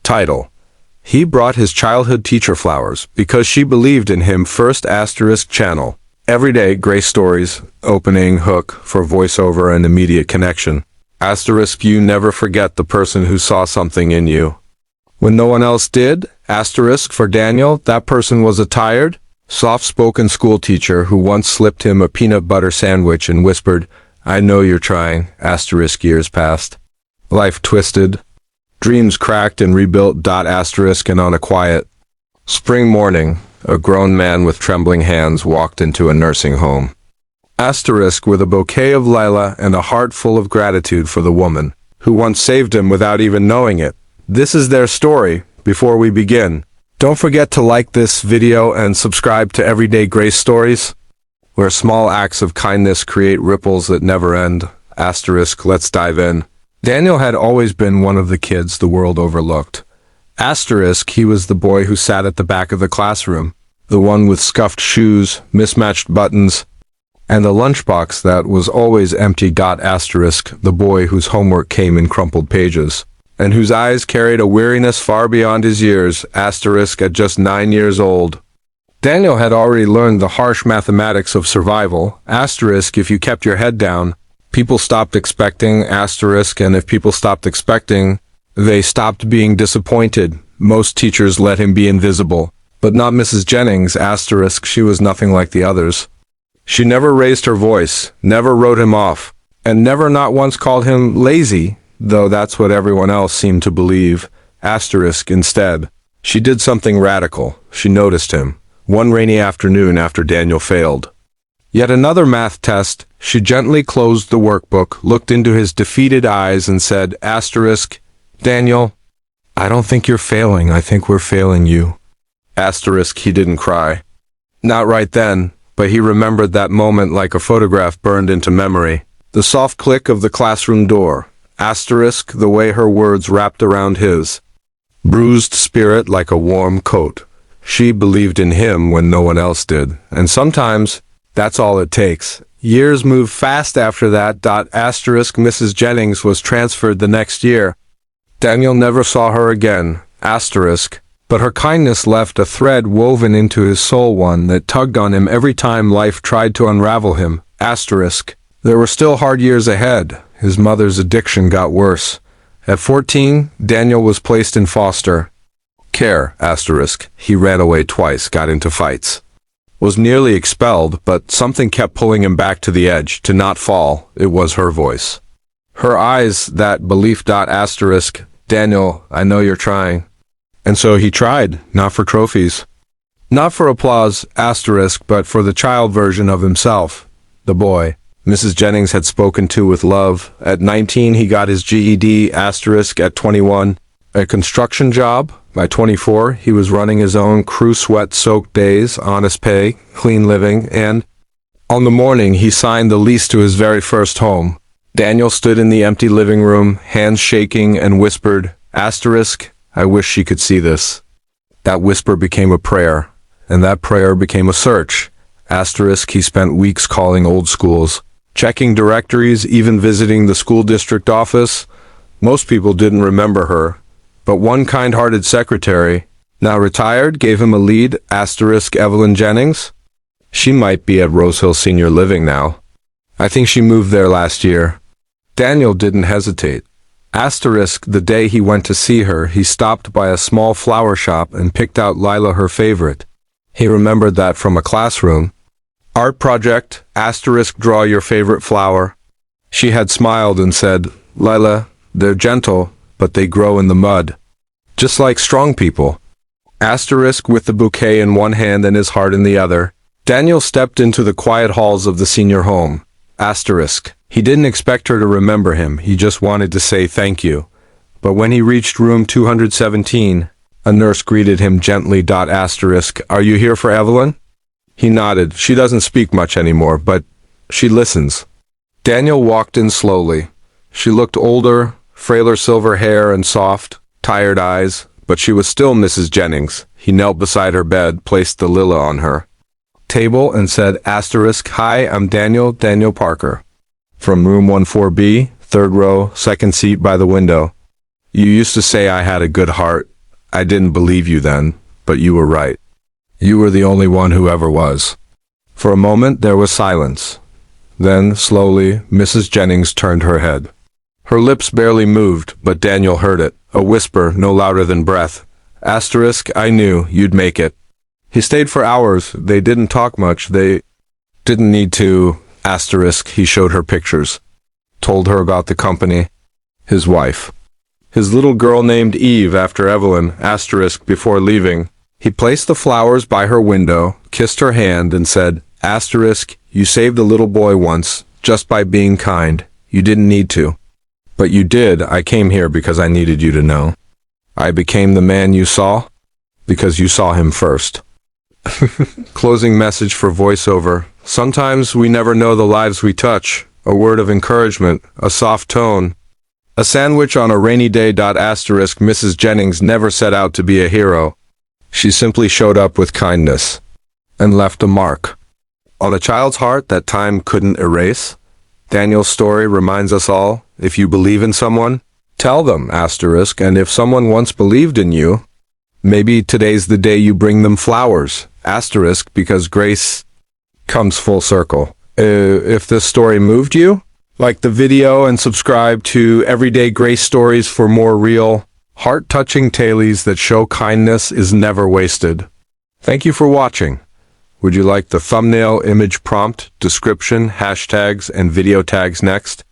Title: He brought his childhood teacher flowers because she believed in him. First asterisk channel. Everyday Gray Stories. Opening hook for voiceover and immediate connection. Asterisk you never forget the person who saw something in you when no one else did. Asterisk for Daniel, that person was a tired, soft-spoken school teacher who once slipped him a peanut butter sandwich and whispered, "I know you're trying." Asterisk years passed. Life twisted. Dreams cracked and rebuilt. Asterisk and on a quiet spring morning, a grown man with trembling hands walked into a nursing home. Asterisk with a bouquet of lilac and a heart full of gratitude for the woman who once saved him without even knowing it. This is their story. Before we begin, don't forget to like this video and subscribe to Everyday Grace Stories, where small acts of kindness create ripples that never end. Asterisk, let's dive in. Daniel had always been one of the kids the world overlooked. Asterisk, he was the boy who sat at the back of the classroom, the one with scuffed shoes, mismatched buttons, and a lunchbox that was always empty. Asterisk, the boy whose homework came in crumpled pages, and whose eyes carried a weariness far beyond his years. Asterisk, at just 9 years old, Daniel had already learned the harsh mathematics of survival. Asterisk, if you kept your head down, people stopped expecting. Asterisk, and if people stopped expecting, they stopped being disappointed. Most teachers let him be invisible, but not Mrs. Jennings. Asterisk, she was nothing like the others. She never raised her voice, never wrote him off, and never not once called him lazy, though that's what everyone else seemed to believe. Asterisk, instead, she did something radical. She noticed him. One rainy afternoon after Daniel failed yet another math test, she gently closed the workbook, looked into his defeated eyes, and said, Asterisk, Daniel, I don't think you're failing. I think we're failing you. Asterisk, he didn't cry. Not right then, but he remembered that moment like a photograph burned into memory. The soft click of the classroom door. Asterisk, the way her words wrapped around his bruised spirit like a warm coat. She believed in him when no one else did, and sometimes that's all it takes. Years moved fast after that. Asterisk, Mrs. Jennings was transferred the next year. Daniel never saw her again. Asterisk, but her kindness left a thread woven into his soul, one that tugged on him every time life tried to unravel him. Asterisk, there were still hard years ahead. His mother's addiction got worse. At 14, Daniel was placed in foster care. Asterisk, he ran away twice, got into fights, was nearly expelled, but something kept pulling him back to the edge, to not fall. It was her voice. Her eyes, that belief. Asterisk, Daniel, I know you're trying. And so he tried, not for trophies, not for applause. Asterisk, but for the child version of himself, the boy Mrs. Jennings had spoken to with love. At 19, he got his GED. Asterisk, at 21, a construction job. By 24, he was running his own crew, sweat-soaked days, honest pay, clean living, and on the morning he signed the lease to his very first home. Daniel stood in the empty living room, hands shaking, and whispered, Asterisk, I wish she could see this. That whisper became a prayer, and that prayer became a search. Asterisk, he spent weeks calling old schools, checking directories, even visiting the school district office. Most people didn't remember her, but one kind-hearted secretary, now retired, gave him a lead. Asterisk, Evelyn Jennings. She might be at Rose Hill Senior Living now. I think she moved there last year. Daniel didn't hesitate. Asterisk, the day he went to see her, he stopped by a small flower shop and picked out Lila, her favorite. He remembered that from a classroom art project. Asterisk, draw your favorite flower. She had smiled and said, Lila, they're gentle, but they grow in the mud, just like strong people. Asterisk, with the bouquet in one hand and his heart in the other, Daniel stepped into the quiet halls of the senior home. Asterisk, he didn't expect her to remember him, he just wanted to say thank you. But when he reached room 217, a nurse greeted him gently. Asterisk, are you here for Evelyn? He nodded. She doesn't speak much anymore, but she listens. Daniel walked in slowly. She looked older, frailer, silver hair and soft, tired eyes, but she was still Mrs. Jennings. He knelt beside her bed, placed the lila on her table, and said, Asterisk, hi, I'm Daniel Parker. From room 14B, third row, second seat by the window. You used to say I had a good heart. I didn't believe you then, but you were right. You were the only one who ever was. For a moment there was silence. Then, slowly, Mrs. Jennings turned her head. Her lips barely moved, but Daniel heard it, a whisper no louder than breath. Asterisk, I knew you'd make it. He stayed for hours. They didn't talk much. They didn't need to. Asterisk, he showed her pictures. Told her about the company. His wife. His little girl named Eve after Evelyn. Asterisk, before leaving. He placed the flowers by her window, kissed her hand, and said, Asterisk, you saved a little boy once, just by being kind. You didn't need to. But you did. I came here because I needed you to know. I became the man you saw, because you saw him first. Closing message for voiceover. Sometimes we never know the lives we touch. A word of encouragement, a soft tone. A sandwich on a rainy day. Asterisk, Mrs. Jennings never set out to be a hero. She simply showed up with kindness and left a mark on a child's heart that time couldn't erase. Daniel's story reminds us all, if you believe in someone, tell them, asterisk, and if someone once believed in you, maybe today's the day you bring them flowers, asterisk, because grace comes full circle. If this story moved you, like the video and subscribe to Everyday Grace Stories for more real, heart-touching tales that show kindness is never wasted. Thank you for watching. Would you like the thumbnail, image prompt, description, hashtags, and video tags next?